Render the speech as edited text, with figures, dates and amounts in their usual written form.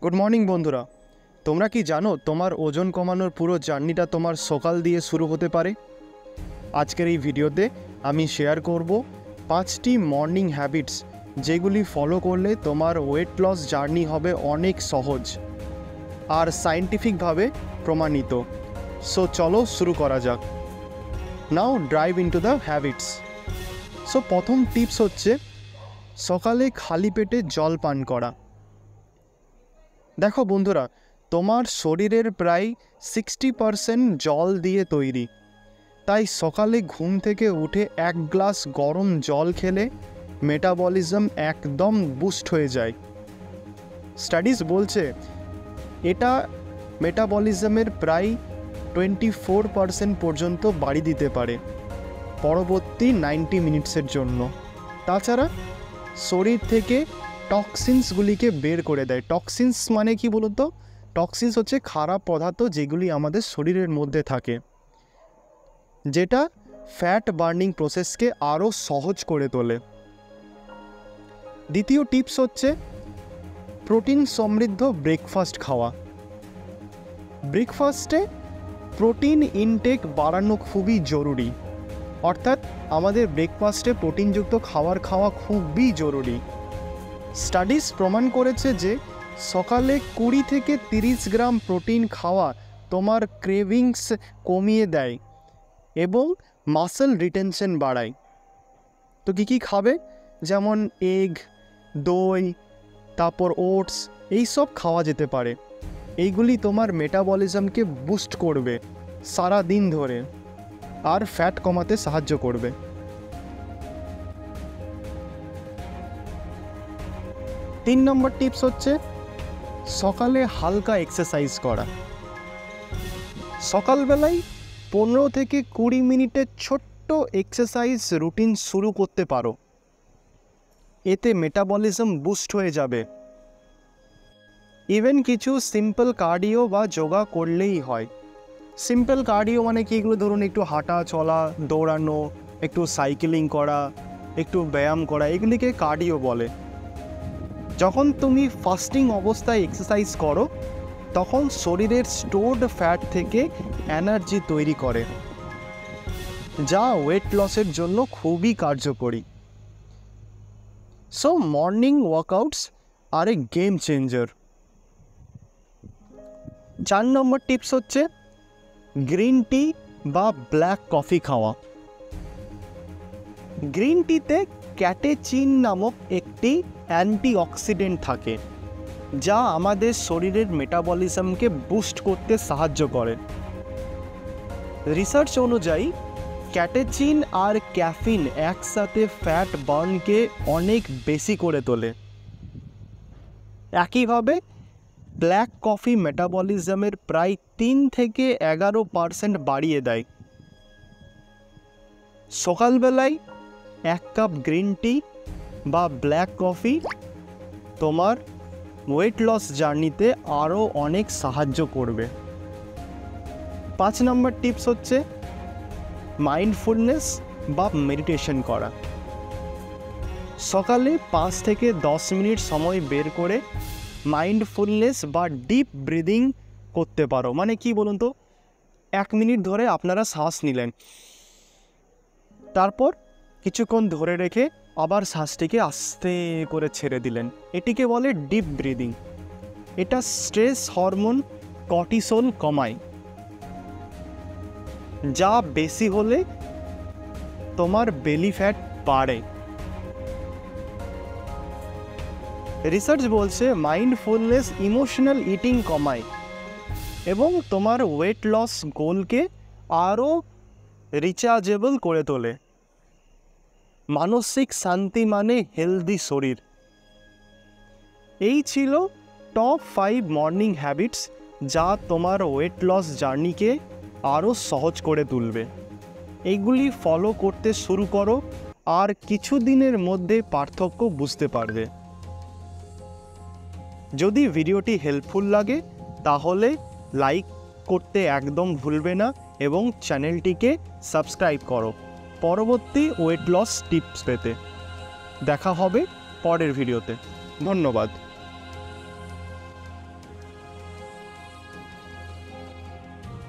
Good morning বন্ধুরা, তোমরা কি জানো তোমার ওজন কমানোর পুরো জার্নিটা তোমার সকাল দিয়ে শুরু হতে পারে? আজকের এই ভিডিওতে আমি শেয়ার করব 5টি মর্নিং হ্যাবিটস যেগুলি ফলো করলে তোমার ওয়েট লস জার্নি হবে অনেক সহজ আর সায়েন্টিফিকভাবে প্রমাণিত। সো চলো শুরু করা যাক। Now dive into the habits. So প্রথম টিপস হচ্ছে সকালে খালি পেটে জল পান করা। দেখো বন্ধুরা, তোমার শরীরের প্রায় 60% জল দিয়ে তৈরি, তাই সকালে ঘুম থেকে উঠে 1 গ্লাস গরম জল খেলে মেটাবলিজম একদম বুস্ট হয়ে যায়। স্টাডিজ বলছে এটা মেটাবলিজমের প্রায় 24% পর্যন্ত বাড়ি দিতে পারে পরবর্তী 90 মিনিটসের জন্য। তাছাড়া শরীর থেকে টক্সিনসগুলিকে বের করে দেয়। টক্সিনস মানে কি বলুন তো? টক্সিনস হচ্ছে খারাপ পদার্থ যেগুলি আমাদের শরীরের মধ্যে থাকে, যেটা ফ্যাট বার্নিং প্রসেসকে আরও সহজ করে তোলে। দ্বিতীয় টিপস হচ্ছে প্রোটিন সমৃদ্ধ ব্রেকফাস্ট খাওয়া। ব্রেকফাস্টে প্রোটিন ইনটেক বাড়ানো খুবই জরুরি, অর্থাৎ আমাদের ব্রেকফাস্টে প্রোটিনযুক্ত খাবার খাওয়া খুবই জরুরি। স্টাডিজ প্রমাণ করেছে যে সকালে 20 থেকে 30 গ্রাম প্রোটিন খাওয়া তোমার ক্রেভিংস কমিয়ে দেয় এবং মাসল রিটেনশন বাড়ায়। তো কী খাবে? যেমন এগ, দই, তারপর ওটস, এইসব খাওয়া যেতে পারে। এইগুলি তোমার মেটাবলিজমকে বুস্ট করবে সারা দিন ধরে আর ফ্যাট কমাতে সাহায্য করবে। 3 নম্বর টিপস হচ্ছে সকালে হালকা এক্সারসাইজ করা। সকালবেলায় 15 থেকে 20 মিনিটের ছোট্ট এক্সারসাইজ রুটিন শুরু করতে পারো, এতে মেটাবলিজম বুস্ট হয়ে যাবে। ইভেন কিছু সিম্পল কার্ডিও বা যোগা করলেই হয়। সিম্পল কার্ডিও মানে কি? এগুলো ধরুন একটু হাঁটা চলা, দৌড়ানো, একটু সাইকেলিং করা, একটু ব্যায়াম করা, এগুলিকে কার্ডিও বলে। যখন তুমি ফাস্টিং অবস্থায় এক্সারসাইজ করো তখন শরীরের স্টোরড ফ্যাট থেকে এনার্জি তৈরি করে, যা ওয়েট লসের জন্য খুবই কার্যকরী। সো মর্নিং ওয়ার্কআউটস আর এ গেম চেঞ্জার। 4 নম্বর টিপস হচ্ছে গ্রিন টি বা ব্ল্যাক কফি খাওয়া। গ্রিন টিতে ক্যাটেচিন নামক একটি অ্যান্টিঅক্সিডেন্ট থাকে, যা আমাদের শরীরের মেটাবলিজমকে বুস্ট করতে সাহায্য করে। রিসার্চ অনুযায়ী ক্যাটেচিন আর ক্যাফিন একসাথে ফ্যাট বার্নকে অনেক বেশি করে তোলে। একইভাবে ব্ল্যাক কফি মেটাবলিজমের প্রায় 3 থেকে 11% বাড়িয়ে দেয়। সকালবেলায় 1 কাপ গ্রিন টি বা ব্ল্যাক কফি তোমার ওয়েট লস জার্নিতে আরও অনেক সাহায্য করবে। 5 নম্বর টিপস হচ্ছে মাইন্ডফুলনেস বা মেডিটেশন করা। সকালে 5 থেকে 10 মিনিট সময় বের করে মাইন্ডফুলনেস বা ডিপ ব্রিদিং করতে পারো। মানে কি বলুন তো? 1 মিনিট ধরে আপনারা শ্বাস নিলেন, তারপর কিছুক্ষণ ধরে রেখে আবার শ্বাসটিকে আস্তে করে ছেড়ে দিলেন। এটিকে বলে ডিপ ব্রিদিং। এটা স্ট্রেস হরমোন কর্টিসল কমায়, যা বেশি হলে তোমার বেলি ফ্যাট বাড়ে। রিসার্চ বলছে মাইন্ডফুলনেস ইমোশনাল ইটিং কমায় এবং তোমার ওয়েট লস গোলকে আরও রিচার্জেবল করে তোলে। মানসিক শান্তি মানে হেলদি শরীর। এই ছিল টপ 5 মর্নিং হ্যাবিটস যা তোমার ওয়েট লস জার্নিকে আরও সহজ করে তুলবে। এইগুলি ফলো করতে শুরু করো আর কিছু দিনের মধ্যে পার্থক্য বুঝতে পারবে। যদি ভিডিওটি হেল্পফুল লাগে তাহলে লাইক করতে একদম ভুলবে না এবং চ্যানেলটিকে সাবস্ক্রাইব করো পরবর্তী ওয়েট লস টিপস পেতে। দেখা হবে পরের ভিডিওতে। ধন্যবাদ।